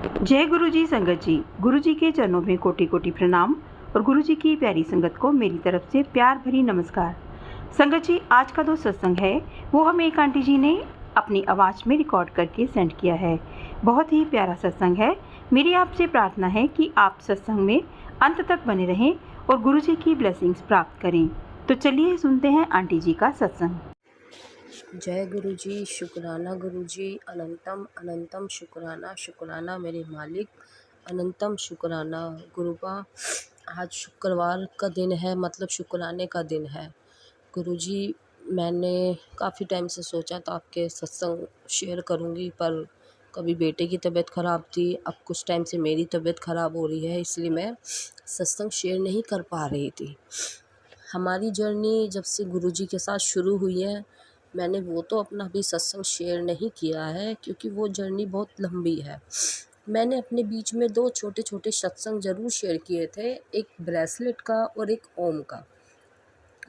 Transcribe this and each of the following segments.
जय गुरु जी संगत जी। गुरु जी के चरणों में कोटि कोटि प्रणाम और गुरु जी की प्यारी संगत को मेरी तरफ से प्यार भरी नमस्कार। संगत जी, आज का जो सत्संग है वो हमें एक आंटी जी ने अपनी आवाज़ में रिकॉर्ड करके सेंड किया है। बहुत ही प्यारा सत्संग है। मेरी आपसे प्रार्थना है कि आप सत्संग में अंत तक बने रहें और गुरु जी की ब्लेसिंग्स प्राप्त करें। तो चलिए सुनते हैं आंटी जी का सत्संग। जय गुरु जी, शुक्राना गुरु जी, अनंतम अनंतम शुक्राना शुक्राना मेरे मालिक, अनंतम शुक्राना गुरुबा। आज शुक्रवार का दिन है, मतलब शुक्राने का दिन है। गुरु जी, मैंने काफ़ी टाइम से सोचा था आपके सत्संग शेयर करूंगी, पर कभी बेटे की तबीयत ख़राब थी, अब कुछ टाइम से मेरी तबीयत ख़राब हो रही है, इसलिए मैं सत्संग शेयर नहीं कर पा रही थी। हमारी जर्नी जब से गुरु जी के साथ शुरू हुई है, मैंने वो तो अपना भी सत्संग शेयर नहीं किया है, क्योंकि वो जर्नी बहुत लंबी है। मैंने अपने बीच में 2 छोटे छोटे सत्संग ज़रूर शेयर किए थे, एक ब्रेसलेट का और एक ओम का।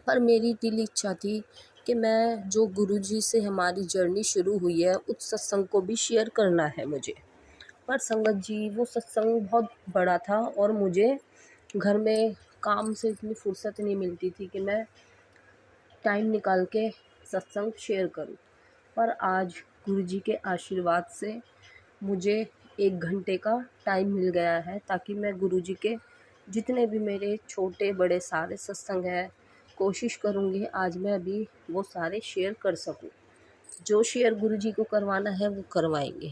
पर मेरी दिल इच्छा थी कि मैं जो गुरु जी से हमारी जर्नी शुरू हुई है उस सत्संग को भी शेयर करना है मुझे। पर संगत जी, वो सत्संग बहुत बड़ा था और मुझे घर में काम से इतनी फुर्सत नहीं मिलती थी कि मैं टाइम निकाल के सत्संग शेयर करूं। पर आज गुरुजी के आशीर्वाद से मुझे 1 घंटे का टाइम मिल गया है, ताकि मैं गुरुजी के जितने भी मेरे छोटे बड़े सारे सत्संग हैं, कोशिश करूँगी आज मैं अभी वो सारे शेयर कर सकूँ। जो शेयर गुरुजी को करवाना है वो करवाएंगे।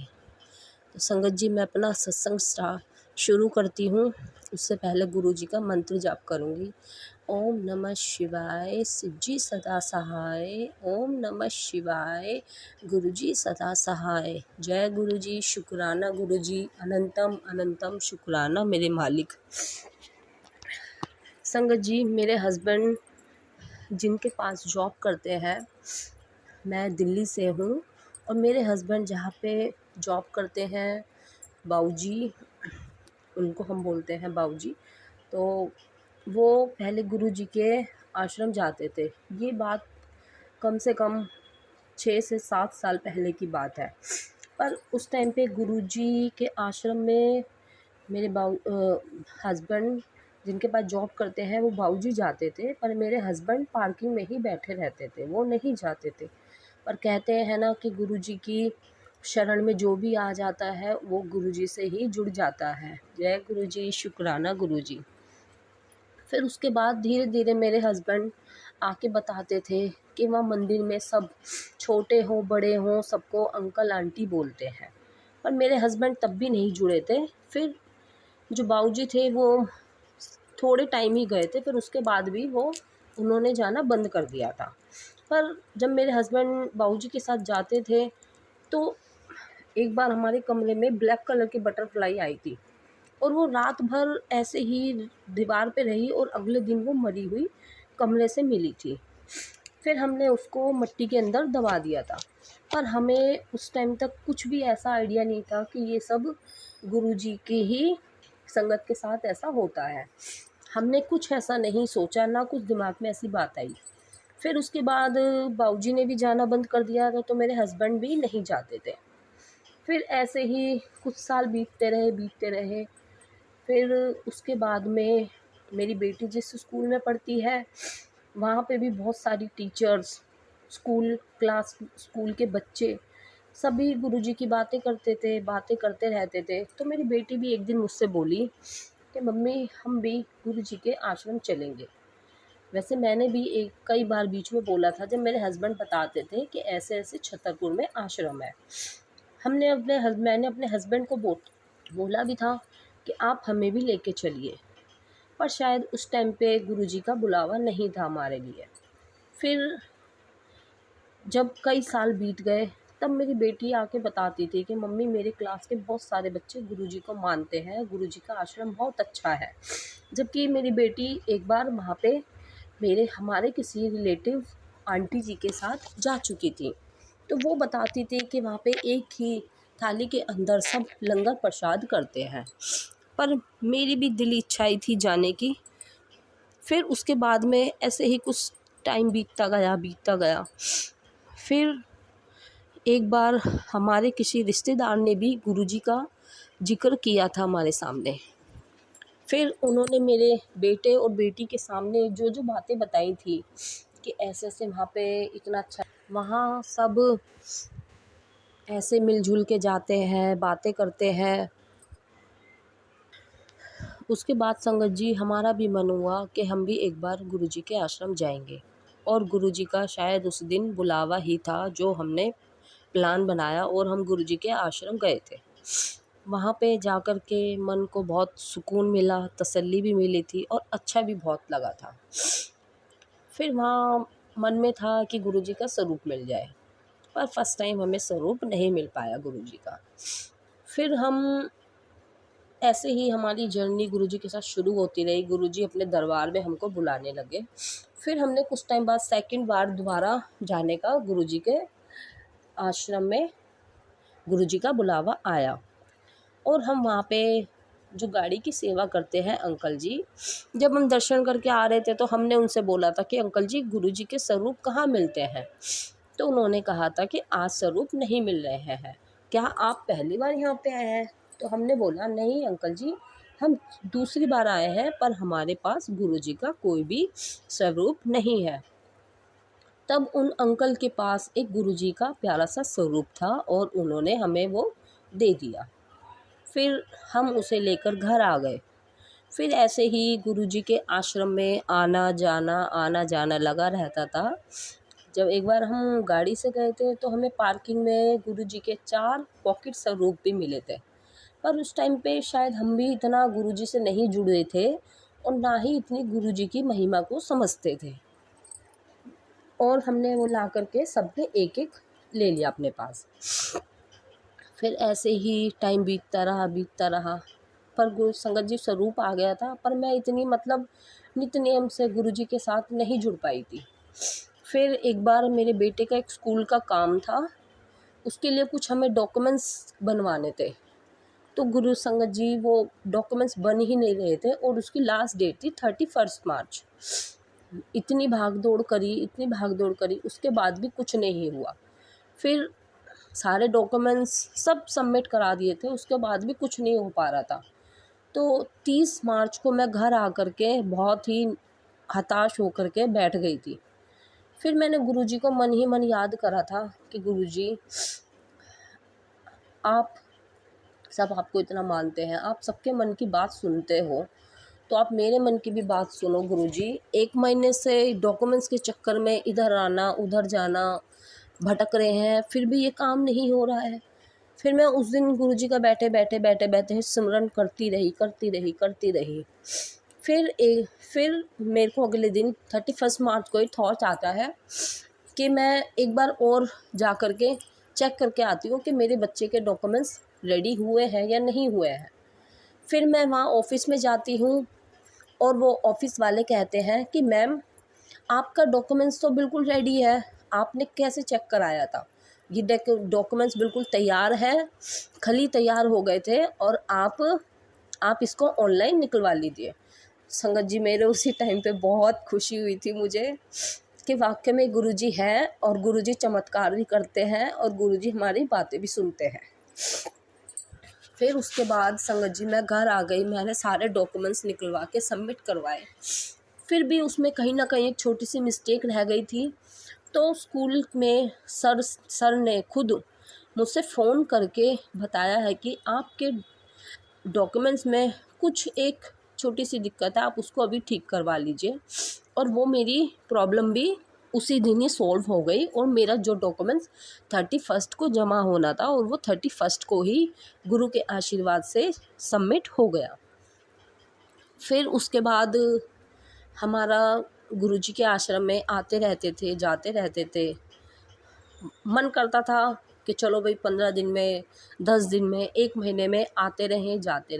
तो संगत जी, मैं अपना सत्संग शुरू करती हूँ। उससे पहले गुरु जी का मंत्र जाप करूँगी। ओम नमः शिवाय, शिव जी सदा सहाय। ओम नमः शिवाय, गुरु जी सदा सहाय। जय गुरु जी, शुक्राना गुरु जी, अनंतम अनंतम शुक्राना मेरे मालिक। संगत जी, मेरे हस्बैंड जिनके पास जॉब करते हैं, मैं दिल्ली से हूँ, और मेरे हस्बैंड जहाँ पे जॉब करते हैं, बाऊजी, उनको हम बोलते हैं बाऊजी, तो वो पहले गुरुजी के आश्रम जाते थे। ये बात कम से कम 6 से 7 साल पहले की बात है। पर उस टाइम पे गुरुजी के आश्रम में मेरे हस्बैंड जिनके पास जॉब करते हैं वो बाऊजी जाते थे, पर मेरे हस्बैंड पार्किंग में ही बैठे रहते थे, वो नहीं जाते थे। पर कहते हैं ना कि गुरुजी की शरण में जो भी आ जाता है वो गुरुजी से ही जुड़ जाता है। जय गुरुजी, शुक्राना गुरुजी। फिर उसके बाद धीरे धीरे मेरे हस्बैंड आके बताते थे कि वहाँ मंदिर में सब छोटे हों बड़े हों सबको अंकल आंटी बोलते हैं। पर मेरे हस्बैंड तब भी नहीं जुड़े थे। फिर जो बाऊजी थे वो थोड़े टाइम ही गए थे, फिर उसके बाद भी वो उन्होंने जाना बंद कर दिया था। पर जब मेरे हस्बैंड बाऊजी के साथ जाते थे तो एक बार हमारे कमरे में ब्लैक कलर की बटरफ्लाई आई थी, और वो रात भर ऐसे ही दीवार पे रही, और अगले दिन वो मरी हुई कमरे से मिली थी। फिर हमने उसको मिट्टी के अंदर दबा दिया था। पर हमें उस टाइम तक कुछ भी ऐसा आइडिया नहीं था कि ये सब गुरुजी की ही संगत के साथ ऐसा होता है। हमने कुछ ऐसा नहीं सोचा, ना कुछ दिमाग में ऐसी बात आई। फिर उसके बाद बाऊजी ने भी जाना बंद कर दिया था, तो मेरे हस्बैंड भी नहीं जाते थे। फिर ऐसे ही कुछ साल बीतते रहे। फिर उसके बाद में मेरी बेटी जिस स्कूल में पढ़ती है वहाँ पे भी बहुत सारी टीचर्स, स्कूल के बच्चे सभी गुरुजी की बातें करते थे, बातें करते रहते थे। तो मेरी बेटी भी एक दिन मुझसे बोली कि मम्मी, हम भी गुरुजी के आश्रम चलेंगे। वैसे मैंने भी कई बार बीच में बोला था, जब मेरे हस्बैंड बताते थे कि ऐसे ऐसे छतरपुर में आश्रम है। मैंने अपने हस्बैंड को बोला भी था कि आप हमें भी लेके चलिए, पर शायद उस टाइम पे गुरुजी का बुलावा नहीं था हमारे लिए। फिर जब कई साल बीत गए, तब मेरी बेटी आके बताती थी कि मम्मी, मेरे क्लास के बहुत सारे बच्चे गुरुजी को मानते हैं, गुरुजी का आश्रम बहुत अच्छा है। जबकि मेरी बेटी एक बार वहाँ पे हमारे किसी रिलेटिव आंटी जी के साथ जा चुकी थी। तो वो बताती थी कि वहाँ पे एक ही थाली के अंदर सब लंगर प्रसाद करते हैं। पर मेरी भी दिली इच्छाई थी जाने की। फिर उसके बाद में ऐसे ही कुछ टाइम बीतता गया। फिर एक बार हमारे किसी रिश्तेदार ने भी गुरुजी का जिक्र किया था हमारे सामने। फिर उन्होंने मेरे बेटे और बेटी के सामने जो जो बातें बताई थी कि ऐसे ऐसे वहाँ पे इतना अच्छा, वहाँ सब ऐसे मिलजुल के जाते हैं, बातें करते हैं। उसके बाद संगत जी हमारा भी मन हुआ कि हम भी एक बार गुरुजी के आश्रम जाएंगे, और गुरुजी का शायद उस दिन बुलावा ही था जो हमने प्लान बनाया और हम गुरुजी के आश्रम गए थे। वहाँ पे जाकर के मन को बहुत सुकून मिला, तसल्ली भी मिली थी और अच्छा भी बहुत लगा था। फिर वहाँ मन में था कि गुरुजी का स्वरूप मिल जाए, पर फर्स्ट टाइम हमें स्वरूप नहीं मिल पाया गुरुजी का। फिर हम ऐसे ही हमारी जर्नी गुरुजी के साथ शुरू होती रही। गुरुजी अपने दरबार में हमको बुलाने लगे। फिर हमने कुछ टाइम बाद सेकंड बार दोबारा जाने का गुरुजी के आश्रम में गुरुजी का बुलावा आया, और हम वहाँ पे जो गाड़ी की सेवा करते हैं अंकल जी, जब हम दर्शन करके आ रहे थे तो हमने उनसे बोला था कि अंकल जी गुरुजी के स्वरूप कहाँ मिलते हैं। तो उन्होंने कहा था कि आज स्वरूप नहीं मिल रहे हैं, क्या आप पहली बार यहाँ पे आए हैं? तो हमने बोला नहीं अंकल जी, हम दूसरी बार आए हैं, पर हमारे पास गुरुजी का कोई भी स्वरूप नहीं है। तब उन अंकल के पास एक गुरुजी का प्यारा सा स्वरूप था और उन्होंने हमें वो दे दिया। फिर हम उसे लेकर घर आ गए। फिर ऐसे ही गुरुजी के आश्रम में आना जाना लगा रहता था। जब एक बार हम गाड़ी से गए थे तो हमें पार्किंग में गुरुजी के 4 पॉकेट स्वरूप भी मिले थे, पर उस टाइम पे शायद हम भी इतना गुरुजी से नहीं जुड़े थे और ना ही इतनी गुरुजी की महिमा को समझते थे, और हमने वो ला करके सबने एक एक ले लिया अपने पास। फिर ऐसे ही टाइम बीतता रहा, पर गुरु संगत जी स्वरूप आ गया था, पर मैं इतनी मतलब नित्य नियम से गुरुजी के साथ नहीं जुड़ पाई थी। फिर एक बार मेरे बेटे का एक स्कूल का काम था, उसके लिए कुछ हमें डॉक्यूमेंट्स बनवाने थे। तो गुरु संगत जी वो डॉक्यूमेंट्स बन ही नहीं रहे थे और उसकी लास्ट डेट थी 31 मार्च। इतनी भाग दौड़ करी, उसके बाद भी कुछ नहीं हुआ। फिर सारे डॉक्यूमेंट्स सब सबमिट करा दिए थे, उसके बाद भी कुछ नहीं हो पा रहा था। तो 30 मार्च को मैं घर आकर के बहुत ही हताश होकर के बैठ गई थी। फिर मैंने गुरुजी को मन ही मन याद करा था कि गुरुजी आप सब आपको इतना मानते हैं, आप सबके मन की बात सुनते हो, तो आप मेरे मन की भी बात सुनो गुरुजी। 1 महीने से डॉक्यूमेंट्स के चक्कर में इधर आना उधर जाना भटक रहे हैं, फिर भी ये काम नहीं हो रहा है। फिर मैं उस दिन गुरुजी का बैठे सिमरन करती रही। फिर मेरे को अगले दिन 31 मार्च को ही थॉट आता है कि मैं एक बार और जा कर के चेक करके आती हूँ कि मेरे बच्चे के डॉक्यूमेंट्स रेडी हुए हैं या नहीं हुए हैं। फिर मैं वहाँ ऑफ़िस में जाती हूँ और वो ऑफ़िस वाले कहते हैं कि मैम आपका डॉक्यूमेंट्स तो बिल्कुल रेडी है, आपने कैसे चेक कराया था? ये डॉक्यूमेंट्स बिल्कुल तैयार हैं, खाली तैयार हो गए थे और आप इसको ऑनलाइन निकलवा लीजिए। संगत जी मेरे उसी टाइम पे बहुत खुशी हुई थी मुझे कि वाक़ई में गुरुजी हैं और गुरुजी चमत्कार भी करते हैं और गुरुजी हमारी बातें भी सुनते हैं। फिर उसके बाद संगत जी मैं घर आ गई, मैंने सारे डॉक्यूमेंट्स निकलवा के सबमिट करवाए। फिर भी उसमें कहीं ना कहीं एक छोटी सी मिस्टेक रह गई थी। तो स्कूल में सर ने खुद मुझसे फ़ोन करके बताया है कि आपके डॉक्यूमेंट्स में कुछ एक छोटी सी दिक्कत है, आप उसको अभी ठीक करवा लीजिए। और वो मेरी प्रॉब्लम भी उसी दिन ही सॉल्व हो गई और मेरा जो डॉक्यूमेंट्स 31 को जमा होना था और वो 31 को ही गुरु के आशीर्वाद से सबमिट हो गया। फिर उसके बाद हमारा गुरुजी के आश्रम में आते रहते थे, जाते रहते थे। मन करता था कि चलो भाई 15 दिन में, 10 दिन में, 1 महीने में आते रहें, जाते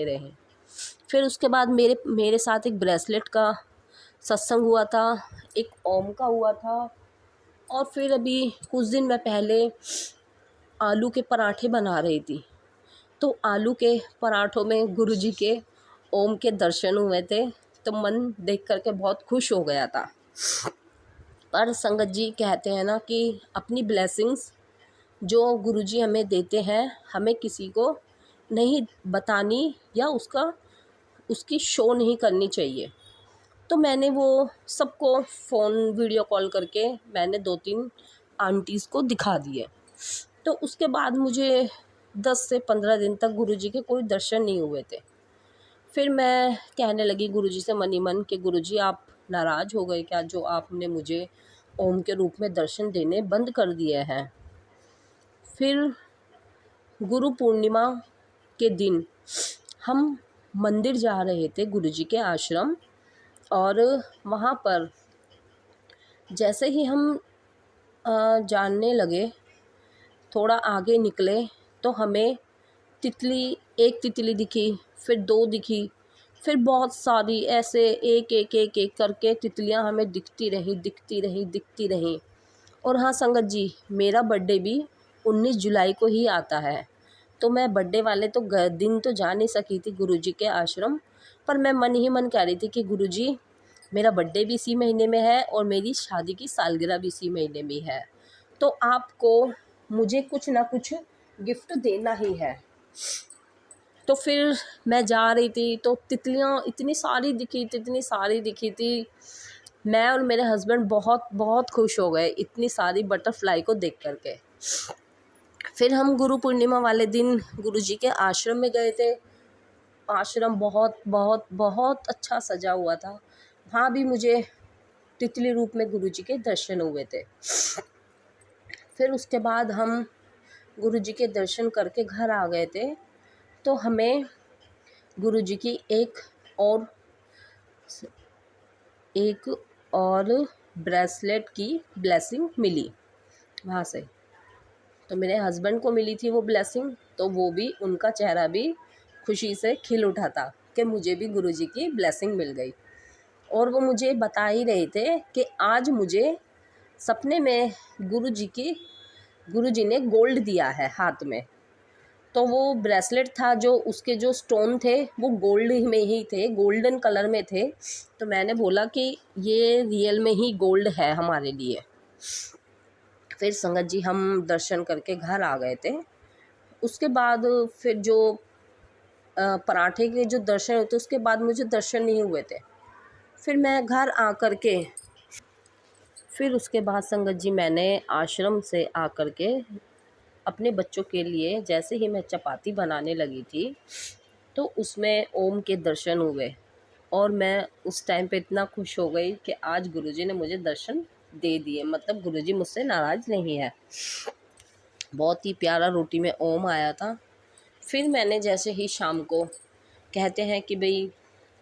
रहें। फिर उसके बाद मेरे साथ एक ब्रेसलेट का सत्संग हुआ था, एक ओम का हुआ था, और फिर अभी कुछ दिन मैं पहले आलू के पराठे बना रही थी। तो आलू के पराठों में गुरुजी के ओम के दर्शन हुए थे, तो मन देख करके बहुत खुश हो गया था। पर संगत जी कहते हैं ना कि अपनी ब्लेसिंग्स जो गुरुजी हमें देते हैं, हमें किसी को नहीं बतानी या उसकी शो नहीं करनी चाहिए। तो मैंने वो सबको फ़ोन वीडियो कॉल करके मैंने 2-3 आंटीज़ को दिखा दिए। तो उसके बाद मुझे 10 से 15 दिन तक गुरुजी के कोई दर्शन नहीं हुए थे। फिर मैं कहने लगी गुरुजी से मन ही मन कि गुरुजी आप नाराज़ हो गए क्या, जो आपने मुझे ओम के रूप में दर्शन देने बंद कर दिए हैं। फिर गुरु पूर्णिमा के दिन हम मंदिर जा रहे थे गुरुजी के आश्रम, और वहाँ पर जैसे ही हम जानने लगे, थोड़ा आगे निकले, तो हमें एक तितली दिखी, फिर 2 दिखी, फिर बहुत सारी ऐसे एक करके तितलियां हमें दिखती रही। और हाँ संगत जी, मेरा बर्थडे भी 19 जुलाई को ही आता है। तो मैं बर्थडे वाले तो दिन तो जा नहीं सकी थी गुरुजी के आश्रम, पर मैं मन ही मन कह रही थी कि गुरुजी मेरा बर्थडे भी इसी महीने में है और मेरी शादी की सालगिरह भी इसी महीने में है, तो आपको मुझे कुछ ना कुछ गिफ्ट देना ही है। तो फिर मैं जा रही थी तो तितलियाँ इतनी सारी दिखी थी। मैं और मेरे हस्बैंड बहुत बहुत खुश हो गए इतनी सारी बटरफ्लाई को देख कर के। फिर हम गुरु पूर्णिमा वाले दिन गुरुजी के आश्रम में गए थे। आश्रम बहुत बहुत बहुत अच्छा सजा हुआ था। वहाँ भी मुझे तितली रूप में गुरुजी के दर्शन हुए थे। फिर उसके बाद हम गुरुजी के दर्शन करके घर आ गए थे। तो हमें गुरुजी की एक और ब्रेसलेट की ब्लेसिंग मिली वहाँ से। तो मेरे हस्बैंड को मिली थी वो ब्लेसिंग, तो वो भी, उनका चेहरा भी खुशी से खिल उठा था कि मुझे भी गुरुजी की ब्लेसिंग मिल गई। और वो मुझे बता ही रहे थे कि आज मुझे सपने में गुरुजी ने गोल्ड दिया है हाथ में। तो वो ब्रेसलेट था, जो उसके जो स्टोन थे वो गोल्ड में ही थे, गोल्डन कलर में थे। तो मैंने बोला कि ये रियल में ही गोल्ड है हमारे लिए। फिर संगत जी हम दर्शन करके घर आ गए थे। उसके बाद फिर जो पराठे के जो दर्शन होते उसके बाद मुझे दर्शन नहीं हुए थे। फिर मैं घर आ कर के फिर उसके बाद संगत जी मैंने आश्रम से आ कर के अपने बच्चों के लिए जैसे ही मैं चपाती बनाने लगी थी तो उसमें ओम के दर्शन हुए। और मैं उस टाइम पे इतना खुश हो गई कि आज गुरुजी ने मुझे दर्शन दे दिए, मतलब गुरुजी मुझसे नाराज़ नहीं है। बहुत ही प्यारा रोटी में ओम आया था। फिर मैंने जैसे ही शाम को, कहते हैं कि भाई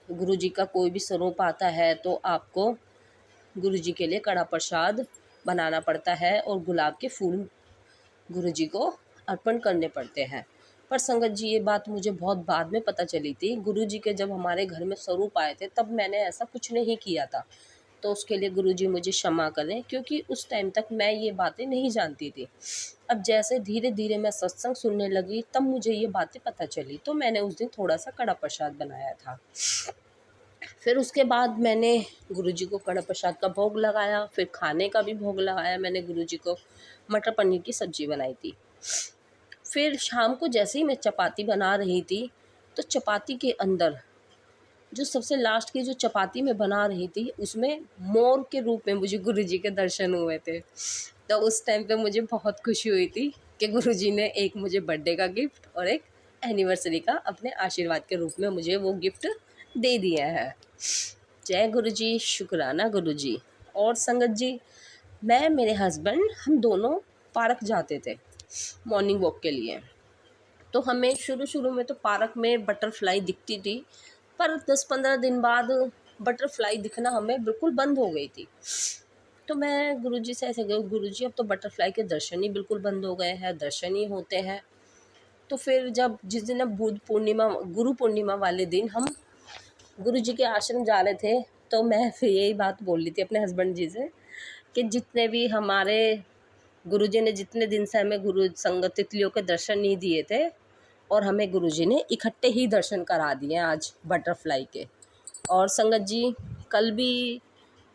गुरुजी का कोई भी स्वरूप आता है तो आपको गुरुजी के लिए कड़ा प्रसाद बनाना पड़ता है और गुलाब के फूल गुरुजी को अर्पण करने पड़ते हैं। पर संगत जी ये बात मुझे बहुत बाद में पता चली थी। गुरुजी के जब हमारे घर में स्वरूप आए थे तब मैंने ऐसा कुछ नहीं किया था, तो उसके लिए गुरुजी मुझे क्षमा करें, क्योंकि उस टाइम तक मैं ये बातें नहीं जानती थी। अब जैसे धीरे धीरे मैं सत्संग सुनने लगी तब मुझे ये बातें पता चली, तो मैंने उस दिन थोड़ा सा कड़ा प्रसाद बनाया था। फिर उसके बाद मैंने गुरुजी को कड़ा प्रसाद का भोग लगाया, फिर खाने का भी भोग लगाया। मैंने गुरुजी को मटर पनीर की सब्ज़ी बनाई थी। फिर शाम को जैसे ही मैं चपाती बना रही थी तो चपाती के अंदर जो सबसे लास्ट की जो चपाती मैं बना रही थी उसमें मोर के रूप में मुझे गुरुजी के दर्शन हुए थे। तो उस टाइम पे मुझे बहुत खुशी हुई थी कि गुरुजी ने एक मुझे बर्थडे का गिफ्ट और एक एनिवर्सरी का अपने आशीर्वाद के रूप में मुझे वो गिफ्ट दे दिया है। जय गुरुजी, शुक्राना गुरुजी। और संगत जी मैं मेरे हस्बैंड हम दोनों पार्क जाते थे मॉर्निंग वॉक के लिए। तो हमें शुरू में तो पार्क में बटरफ्लाई दिखती थी, पर 10-15 दिन बाद बटरफ्लाई दिखना हमें बिल्कुल बंद हो गई थी। तो मैं गुरुजी से ऐसे गई, गुरुजी अब तो बटरफ्लाई के दर्शन ही बिल्कुल बंद हो गए हैं, दर्शन ही होते हैं। तो फिर जिस दिन अब गुरु पूर्णिमा वाले दिन हम गुरुजी के आश्रम जा रहे थे, तो मैं फिर यही बात बोल रही थी अपने हस्बैंड जी से कि जितने भी हमारे गुरुजी ने जितने दिन से हमें गुरु संगत तितलियों के दर्शन नहीं दिए थे, और हमें गुरुजी ने इकट्ठे ही दर्शन करा दिए आज बटरफ्लाई के। और संगत जी कल भी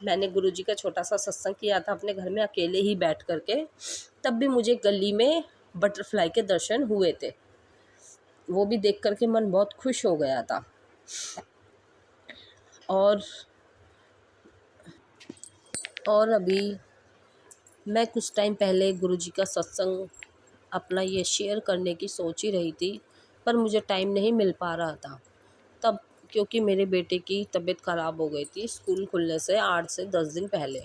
मैंने गुरुजी का छोटा सा सत्संग किया था अपने घर में अकेले ही बैठ कर के, तब भी मुझे गली में बटरफ्लाई के दर्शन हुए थे। वो भी देख कर के मन बहुत खुश हो गया था। और अभी मैं कुछ टाइम पहले गुरुजी का सत्संग अपना ये शेयर करने की सोच ही रही थी, पर मुझे टाइम नहीं मिल पा रहा था तब, क्योंकि मेरे बेटे की तबीयत ख़राब हो गई थी स्कूल खुलने से 8 से 10 दिन पहले।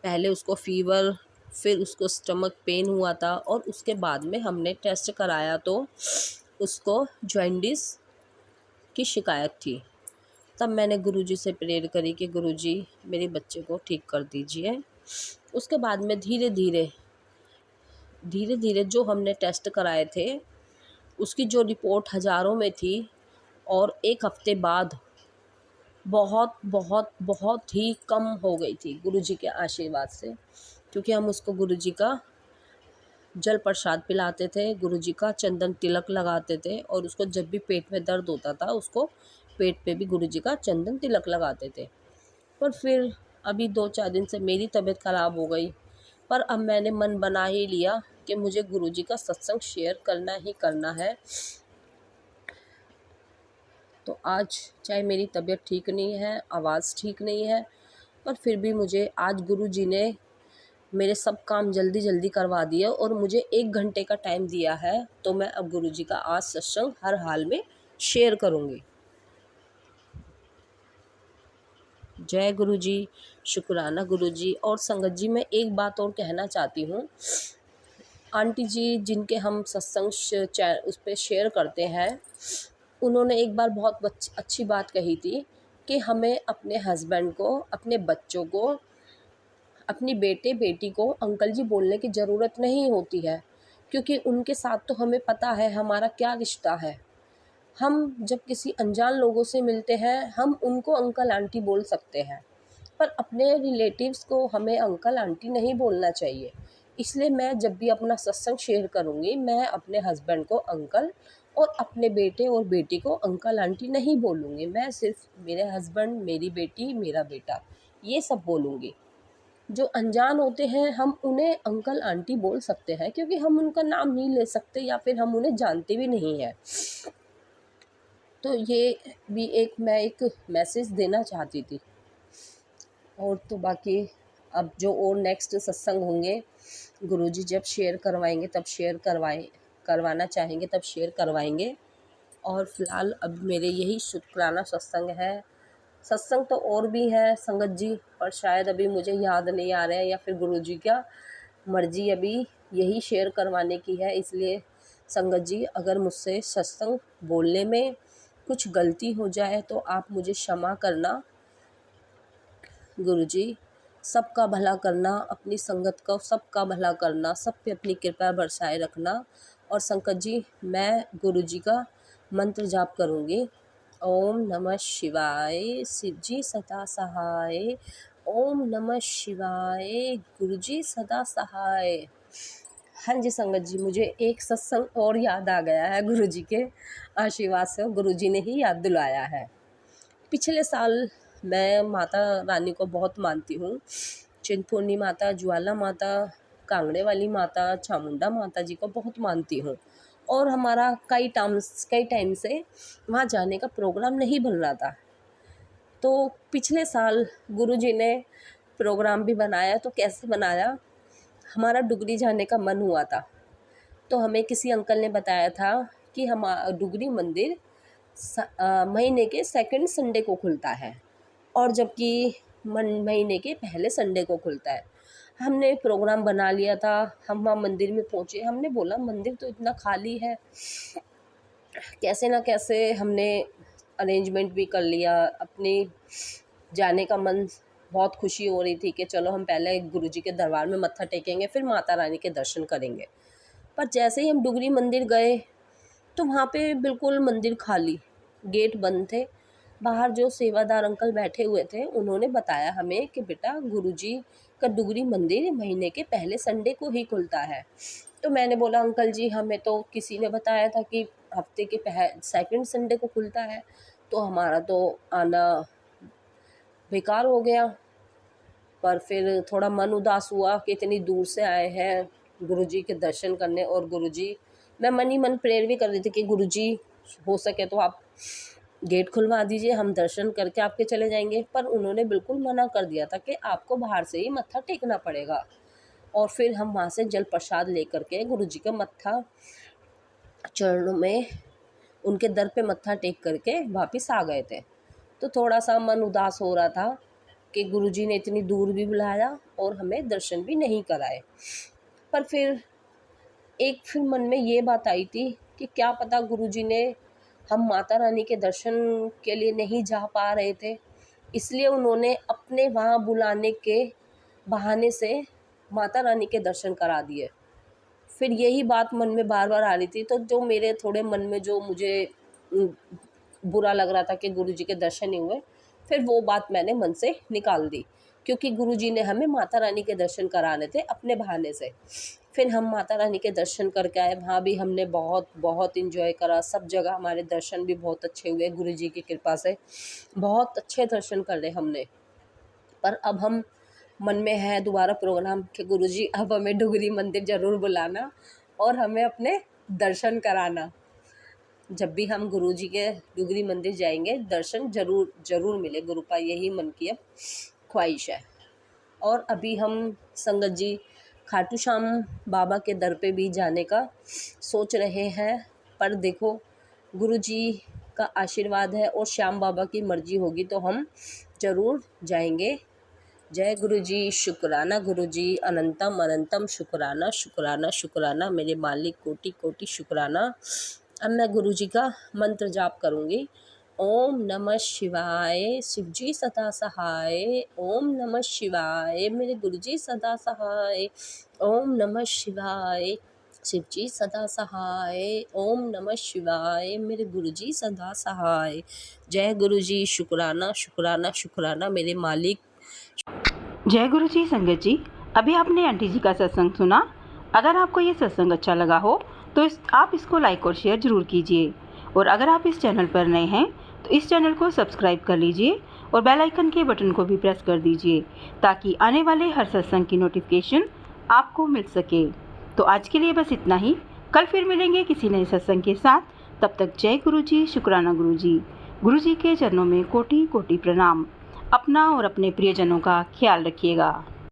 पहले उसको फ़ीवर, फिर उसको स्टमक पेन हुआ था, और उसके बाद में हमने टेस्ट कराया तो उसको जॉइंटिस की शिकायत थी। तब मैंने गुरुजी से प्रेयर करी कि गुरुजी मेरे बच्चे को ठीक कर दीजिए। उसके बाद में धीरे धीरे जो हमने टेस्ट कराए थे उसकी जो रिपोर्ट हज़ारों में थी, और 1 हफ़्ते बाद बहुत बहुत बहुत ही कम हो गई थी गुरुजी के आशीर्वाद से। क्योंकि हम उसको गुरुजी का जल प्रसाद पिलाते थे, गुरुजी का चंदन तिलक लगाते थे, और उसको जब भी पेट में दर्द होता था उसको पेट पे भी गुरुजी का चंदन तिलक लगाते थे। पर फिर अभी 2-4 दिन से मेरी तबीयत ख़राब हो गई, पर अब मैंने मन बना ही लिया कि मुझे गुरुजी का सत्संग शेयर करना ही करना है। तो आज चाहे मेरी तबीयत ठीक नहीं है, आवाज़ ठीक नहीं है, पर फिर भी मुझे आज गुरुजी ने मेरे सब काम जल्दी जल्दी करवा दिए और मुझे 1 घंटे का टाइम दिया है, तो मैं अब गुरुजी का आज सत्संग हर हाल में शेयर करूँगी। जय गुरुजी, शुक्राना गुरुजी। और संगत जी, मैं एक बात और कहना चाहती हूँ। आंटी जी जिनके हम सत्संग उस पर शेयर करते हैं, उन्होंने एक बार बहुत अच्छी बात कही थी कि हमें अपने हस्बैंड को, अपने बच्चों को, अपनी बेटे बेटी को अंकल जी बोलने की ज़रूरत नहीं होती है, क्योंकि उनके साथ तो हमें पता है हमारा क्या रिश्ता है। हम जब किसी अनजान लोगों से मिलते हैं हम उनको अंकल आंटी बोल सकते हैं, पर अपने रिलेटिव्स को हमें अंकल आंटी नहीं बोलना चाहिए। इसलिए मैं जब भी अपना सत्संग शेयर करूँगी, मैं अपने हस्बैंड को अंकल और अपने बेटे और बेटी को अंकल आंटी नहीं बोलूँगी। मैं सिर्फ मेरे हस्बैंड, मेरी बेटी, मेरा बेटा, ये सब बोलूँगी। जो अनजान होते हैं हम उन्हें अंकल आंटी बोल सकते हैं, क्योंकि हम उनका नाम नहीं ले सकते या फिर हम उन्हें जानते भी नहीं हैं। तो ये भी मैं एक मैसेज देना चाहती थी। और तो बाकी अब जो और नेक्स्ट सत्संग होंगे, गुरुजी जब शेयर करवाएंगे तब करवाना चाहेंगे तब शेयर करवाएंगे। और फ़िलहाल अब मेरे यही शुक्राना सत्संग है। सत्संग तो और भी है संगत जी, पर शायद अभी मुझे याद नहीं आ रहा है, या फिर गुरुजी क्या मर्जी अभी यही शेयर करवाने की है। इसलिए संगत जी, अगर मुझसे सत्संग बोलने में कुछ गलती हो जाए तो आप मुझे क्षमा करना। गुरुजी सबका भला करना, अपनी संगत को सबका भला करना, सब पे अपनी कृपा बरसाए रखना। और संगत जी, मैं गुरुजी का मंत्र जाप करूँगी। ओम नमः शिवाय, शिव जी सदा सहाय। ओम नमः शिवाय, गुरुजी सदा सहाय। हाँ जी संगत जी, मुझे एक सत्संग और याद आ गया है गुरुजी के आशीर्वाद से, गुरुजी ने ही याद दिलाया है। पिछले साल मैं माता रानी को बहुत मानती हूँ। चिंतपूर्णी माता, ज्वाला माता, कांगड़े वाली माता, चामुंडा माता जी को बहुत मानती हूँ। और हमारा कई टाइम से वहाँ जाने का प्रोग्राम नहीं बन रहा था। तो पिछले साल गुरुजी ने प्रोग्राम भी बनाया। तो कैसे बनाया, हमारा डुगरी जाने का मन हुआ था। तो हमें किसी अंकल ने बताया था कि डुगरी मंदिर महीने के सेकंड संडे को खुलता है, और जबकि महीने के पहले संडे को खुलता है। हमने प्रोग्राम बना लिया था। हम वहाँ मंदिर में पहुँचे। हमने बोला मंदिर तो इतना खाली है, कैसे ना कैसे हमने अरेंजमेंट भी कर लिया। अपने जाने का मन, बहुत खुशी हो रही थी कि चलो हम पहले गुरुजी के दरबार में मत्था टेकेंगे, फिर माता रानी के दर्शन करेंगे। पर जैसे ही हम डुगरी मंदिर गए तो वहाँ पे बिल्कुल मंदिर खाली, गेट बंद थे। बाहर जो सेवादार अंकल बैठे हुए थे उन्होंने बताया हमें कि बेटा गुरुजी का डुगरी मंदिर महीने के पहले संडे को ही खुलता है। तो मैंने बोला अंकल जी, हमें तो किसी ने बताया था कि हफ्ते के सेकंड संडे को खुलता है, तो हमारा तो आना बेकार हो गया। पर फिर थोड़ा मन उदास हुआ कि इतनी दूर से आए हैं गुरुजी के दर्शन करने। और गुरुजी, मैं मन ही मन प्रेयर भी कर रही थी कि गुरुजी हो सके तो आप गेट खुलवा दीजिए, हम दर्शन करके आपके चले जाएंगे। पर उन्होंने बिल्कुल मना कर दिया था कि आपको बाहर से ही मत्था टेकना पड़ेगा। और फिर हम वहाँ से जल प्रसाद लेकर के गुरुजी का मत्था चरणों में, उनके दर पे मत्था टेक करके वापस आ गए थे। तो थोड़ा सा मन उदास हो रहा था कि गुरुजी ने इतनी दूर भी बुलाया और हमें दर्शन भी नहीं कराए। पर फिर मन में ये बात आई थी कि क्या पता गुरुजी ने, हम माता रानी के दर्शन के लिए नहीं जा पा रहे थे, इसलिए उन्होंने अपने वहाँ बुलाने के बहाने से माता रानी के दर्शन करा दिए। फिर यही बात मन में बार बार आ रही थी। तो जो मेरे थोड़े मन में जो मुझे बुरा लग रहा था कि गुरुजी के दर्शन नहीं हुए, फिर वो बात मैंने मन से निकाल दी, क्योंकि गुरुजी ने हमें माता रानी के दर्शन कराने थे अपने बहाने से। फिर हम माता रानी के दर्शन करके आए। वहाँ भी हमने बहुत बहुत इन्जॉय करा। सब जगह हमारे दर्शन भी बहुत अच्छे हुए गुरुजी की कृपा से। बहुत अच्छे दर्शन कर रहे हमने। पर अब हम मन में है दोबारा प्रोग्राम कि गुरुजी अब हमें डुगरी मंदिर ज़रूर बुलाना और हमें अपने दर्शन कराना। जब भी हम गुरुजी के डुगरी मंदिर जाएंगे दर्शन ज़रूर मिले गुरुपा, यही मन की अब ख्वाहिश है। और अभी हम संगत जी खाटू श्याम बाबा के दर पे भी जाने का सोच रहे हैं। पर देखो गुरुजी का आशीर्वाद है और श्याम बाबा की मर्जी होगी तो हम ज़रूर जाएंगे। जय गुरुजी, शुक्राना गुरुजी, अनंतम अनंतम शुक्राना शुक्राना शुक्राना, मेरे मालिक कोटि कोटि शुक्राना। अब मैं गुरुजी का मंत्र जाप करूँगी। ओम नमः शिवाय, शिवजी सदा सहाय। ओम नमः शिवाय, मेरे गुरुजी सदा सहाय। ओम नमः शिवाय, शिवजी सदा सहाय। ओम नमः शिवाय, मेरे गुरुजी सदा सहाय। जय गुरुजी, शुक्राना शुक्राना शुक्राना, मेरे मालिक। जय गुरु जी। संगत जी, अभी आपने आंटी जी का सत्संग सुना। अगर आपको ये सत्संग अच्छा लगा हो तो आप इसको लाइक और शेयर ज़रूर कीजिए। और अगर आप इस चैनल पर नए हैं तो इस चैनल को सब्सक्राइब कर लीजिए और बेल आइकन के बटन को भी प्रेस कर दीजिए, ताकि आने वाले हर सत्संग की नोटिफिकेशन आपको मिल सके। तो आज के लिए बस इतना ही। कल फिर मिलेंगे किसी नए सत्संग के साथ। तब तक जय गुरु जी, शुक्राना गुरु जी। गुरु जी के चरणों में कोटि कोटि प्रणाम। अपना और अपने प्रियजनों का ख्याल रखिएगा।